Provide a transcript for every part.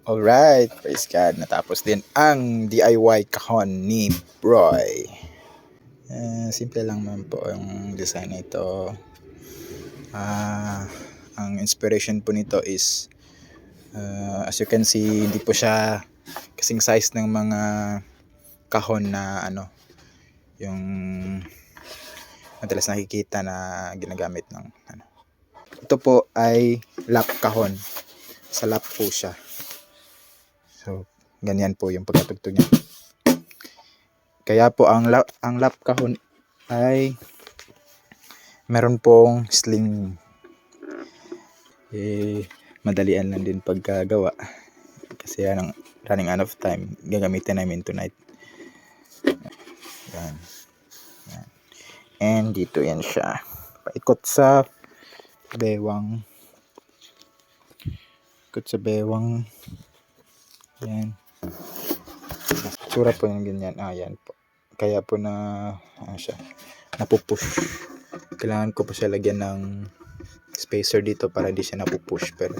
Alright, praise God. Natapos din ang DIY kahon ni Roy. Simple lang naman po yung design nito. Ang inspiration po nito is as you can see, hindi po siya kasing size ng mga kahon na yung madalas nakikita na ginagamit ng Ito po ay lap kahon. Sa lap po siya. So, ganyan po yung pagkatugtog niya. Kaya po ang lap kahon ay meron pong sling. Madalian lang din pagkagawa. Kasi running out of time. Gagamitin namin tonight. Yan. And dito yan siya. Paikot sa bewang. Yan. Tsura po yung ganyan. Yan po. Kaya po siya napupush. Kailangan ko po siya lagyan ng spacer dito para hindi siya napupush. Pero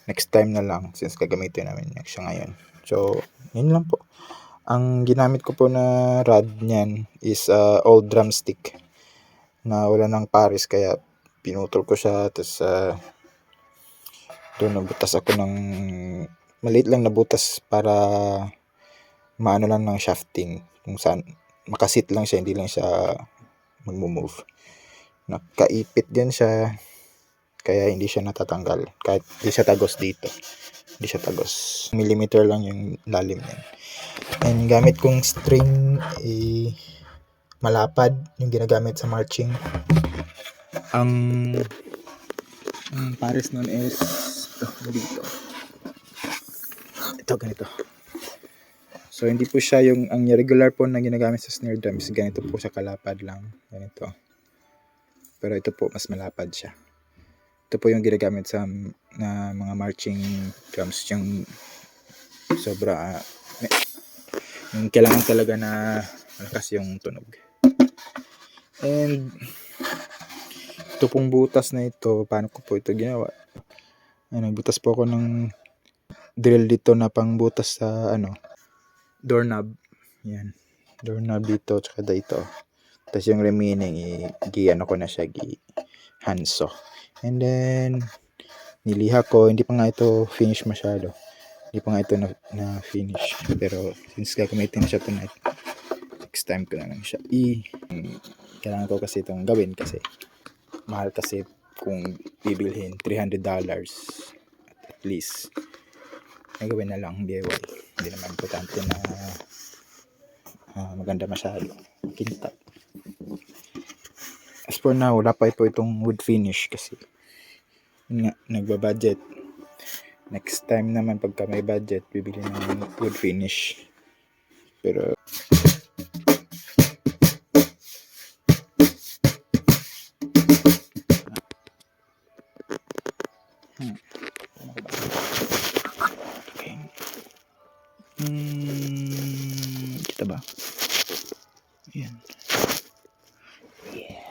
next time na lang since gagamitin namin siya ngayon. So, yun lang po. Ang ginamit ko po na rod niyan is old drumstick na wala ng pares, kaya pinutol ko siya. Tapos doon nabutas ako ng maliit lang na butas para maano lang ng shafting, kung saan makasit lang siya, hindi lang siya mag-move. Nakaipit din siya kaya hindi siya natatanggal kahit hindi siya tagos dito. Hindi siya tagos. Millimeter lang yung lalim niyan. And gamit kong string malapad, yung ginagamit sa marching. Ang pares nun is dito. Ito ganito. So hindi po siya ang regular po na ginagamit sa snare drums. Ganito po siya kalapad lang. Ganito. Pero ito po mas malapad siya. Ito po yung ginagamit sa mga marching drums. Yung sobra yung kailangan talaga na malakas yung tunog. And ito pong butas na ito, paano ko po ito ginawa? Nagbutas po ako ng drill dito na pang butas sa doorknob. Yan. Doorknob dito tsaka dito. Tapos yung remaining ko na siya handsaw. And then niliha ko, hindi pa nga ito finish masyado. Hindi pa nga ito na finish. Pero since gagamitin na siya tonight, next time ko na lang siya kailangan ko kasi itong gawin kasi mahal kasi kung bibilhin $300 at least. Gawin na lang DIY. Hindi naman importante na maganda masyado. Kinta. As for now, wala pa ito itong wood finish kasi nagbabudget. Next time naman pagka may budget, bibili ng wood finish. Pero kita ba? Yan. Yeah.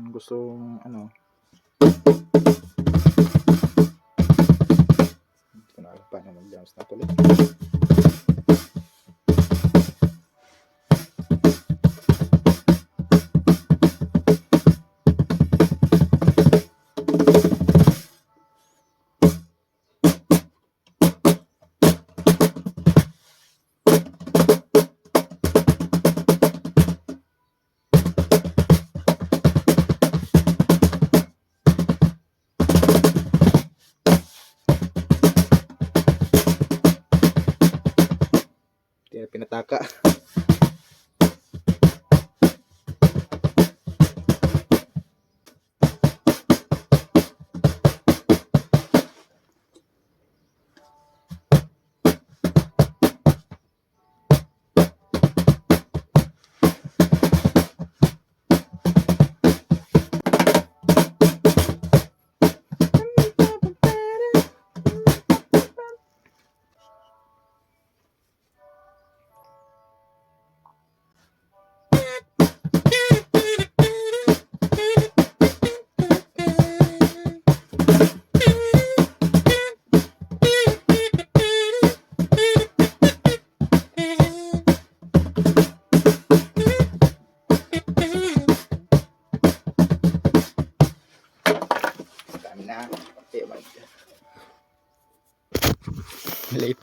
Gustong paano mag-dance na tuloy. Pinataka.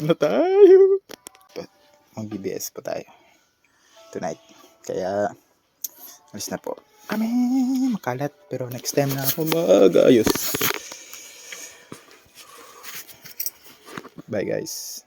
na tayo. Mag-BBS po tayo tonight. Kaya, alis na po kami. Makalat, pero next time na ako mag-ayos. Bye guys.